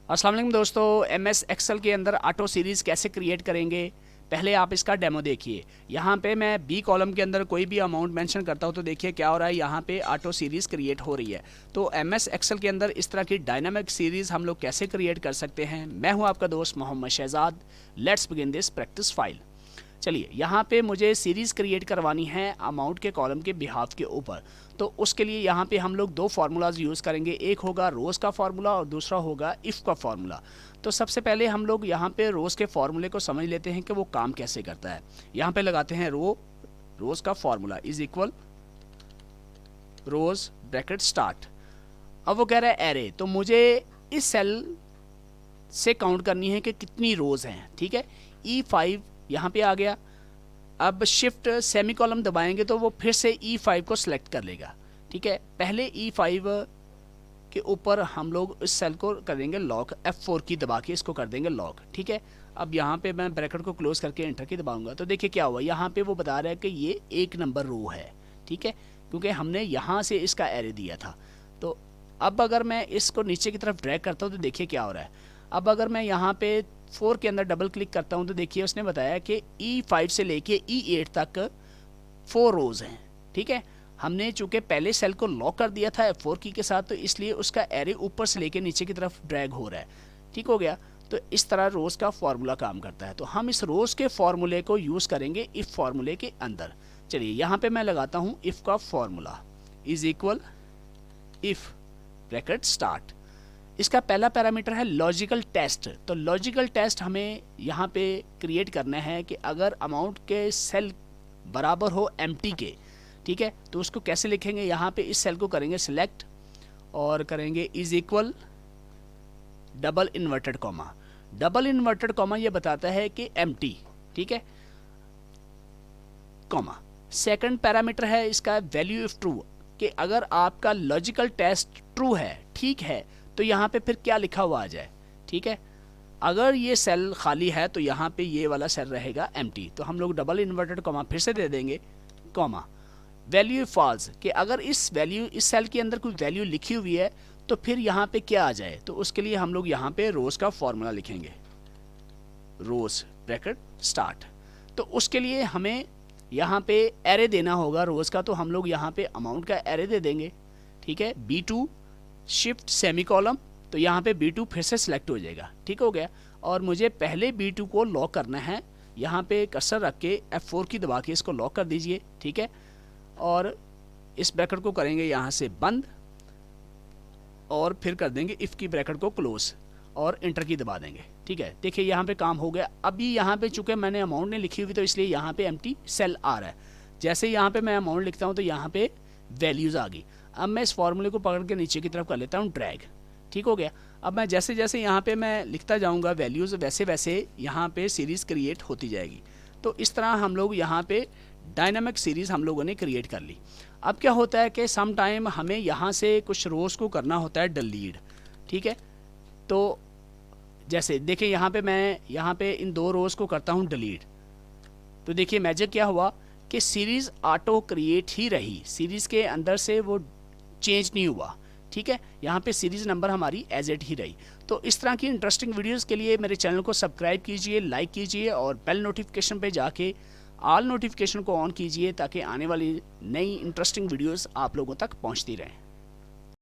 अस्सलाम वालेकुम दोस्तों, MS एक्सेल के अंदर ऑटो सीरीज़ कैसे क्रिएट करेंगे। पहले आप इसका डेमो देखिए। यहाँ पे मैं बी कॉलम के अंदर कोई भी अमाउंट मेंशन करता हूँ तो देखिए क्या हो रहा है, यहाँ पे ऑटो सीरीज़ क्रिएट हो रही है। तो MS एक्सेल के अंदर इस तरह की डायनामिक सीरीज़ हम लोग कैसे क्रिएट कर सकते हैं। मैं हूँ आपका दोस्त Mohammad Shahzad. Let's begin this practice file. चलिए, यहाँ पे मुझे सीरीज़ क्रिएट करवानी है अमाउंट के कॉलम के बिहाफ के ऊपर। तो उसके लिए यहाँ पे हम लोग दो फार्मूलाज यूज़ करेंगे, एक होगा रोज़ का फार्मूला और दूसरा होगा इफ़ का फार्मूला। तो सबसे पहले हम लोग यहाँ पे रोज़ के फार्मूले को समझ लेते हैं कि वो काम कैसे करता है। यहाँ पे लगाते हैं रोज़ का formula is equal rows bracket start. अब वो कह रहा है एरे, तो मुझे इस सेल से काउंट करनी है कि कितनी रोज़ हैं। ठीक है, E5 यहाँ पे आ गया। अब शिफ्ट सेमी कॉलम दबाएंगे तो वो फिर से E5 को सिलेक्ट कर लेगा। ठीक है, पहले E5 के ऊपर हम लोग इस सेल को कर देंगे लॉक, F4 की दबा के इसको कर देंगे लॉक। ठीक है, अब यहाँ पे मैं ब्रैकेट को क्लोज करके एंटर की दबाऊंगा तो देखिए क्या हुआ, यहाँ पे वो बता रहा है कि ये 1 नंबर रो है। ठीक है, क्योंकि हमने यहाँ से इसका एरे दिया था। तो अब अगर मैं इसको नीचे की तरफ ड्रैग करता हूँ तो देखिए क्या हो रहा है। अब अगर मैं यहाँ पे 4 के अंदर डबल क्लिक करता हूँ तो देखिए उसने बताया कि E5 से लेके E8 तक 4 रोज़ हैं। ठीक है, हमने चूंकि पहले सेल को लॉक कर दिया था F4 की के साथ, तो इसलिए उसका एरे ऊपर से लेके नीचे की तरफ ड्रैग हो रहा है। ठीक हो गया, तो इस तरह रोज़ का फार्मूला काम करता है। तो हम इस रोज़ के फार्मूले को यूज़ करेंगे इफ़ फार्मूले के अंदर। चलिए, यहाँ पे मैं लगाता हूँ इफ़ का formula is equal if bracket start. इसका पहला पैरामीटर है लॉजिकल टेस्ट। तो लॉजिकल टेस्ट हमें यहाँ पे क्रिएट करना है कि अगर अमाउंट के सेल बराबर हो एम्प्टी के, ठीक है, तो उसको कैसे लिखेंगे। यहाँ पे इस सेल को करेंगे सिलेक्ट और करेंगे is equal double inverted comma. Double inverted comma ये बताता है कि एम्प्टी। ठीक है, कॉमा। सेकंड पैरामीटर है इसका वैल्यू ऑफ ट्रू, कि अगर आपका लॉजिकल टेस्ट ट्रू है, ठीक है, तो यहाँ पे फिर क्या लिखा हुआ आ जाए। ठीक है, अगर ये सेल खाली है तो यहाँ पे ये वाला सेल रहेगा एम्प्टी। तो हम लोग डबल इन्वर्टेड कॉमा फिर से दे देंगे, कॉमा। वैल्यू फॉल्स, कि अगर इस सेल के अंदर कोई वैल्यू लिखी हुई है तो फिर यहाँ पे क्या आ जाए। तो उसके लिए हम लोग यहाँ पे रोज़ का फॉर्मूला लिखेंगे, रोज़ ब्रैकेट स्टार्ट। तो उसके लिए हमें यहाँ पे एरे देना होगा रोज़ का, तो हम लोग यहाँ पे अमाउंट का एरे दे देंगे। ठीक है, B2 शिफ्ट सेमी कॉलम, तो यहाँ पे B2 फिर से सिलेक्ट हो जाएगा। ठीक हो गया, और मुझे पहले B2 को लॉक करना है। यहाँ पे कर्सर रख के F4 की दबा के इसको लॉक कर दीजिए। ठीक है, और इस ब्रैकेट को करेंगे यहाँ से बंद और फिर कर देंगे इफ़ की ब्रैकेट को क्लोज और इंटर की दबा देंगे। ठीक है, देखिए यहाँ पे काम हो गया। अभी यहाँ पे चूंकि मैंने अमाउंट नहीं लिखी हुई तो इसलिए यहाँ पे एम्प्टी सेल आ रहा है। जैसे यहाँ पे मैं अमाउंट लिखता हूँ तो यहाँ पे वैल्यूज़ आ गई। अब मैं इस फार्मूले को पकड़ के नीचे की तरफ कर लेता हूँ ड्रैग। ठीक हो गया, अब मैं जैसे जैसे यहाँ पे मैं लिखता जाऊँगा वैल्यूज़, वैसे वैसे यहाँ पे सीरीज़ क्रिएट होती जाएगी। तो इस तरह हम लोग यहाँ पे डायनामिक सीरीज़ हम लोगों ने क्रिएट कर ली। अब क्या होता है कि सम टाइम हमें यहाँ से कुछ रोज़ को करना होता है डिलीट। ठीक है, तो जैसे देखिए यहाँ पे मैं यहाँ पे इन 2 रोज़ को करता हूँ डिलीट, तो देखिए मैजिक क्या हुआ कि सीरीज़ ऑटो क्रिएट ही रही, सीरीज़ के अंदर से वो चेंज नहीं हुआ। ठीक है, यहाँ पे सीरीज़ नंबर हमारी एज इट ही रही। तो इस तरह की इंटरेस्टिंग वीडियोस के लिए मेरे चैनल को सब्सक्राइब कीजिए, लाइक कीजिए और बेल नोटिफिकेशन पे जाके ऑल नोटिफिकेशन को ऑन कीजिए ताकि आने वाली नई इंटरेस्टिंग वीडियोस आप लोगों तक पहुँचती रहें।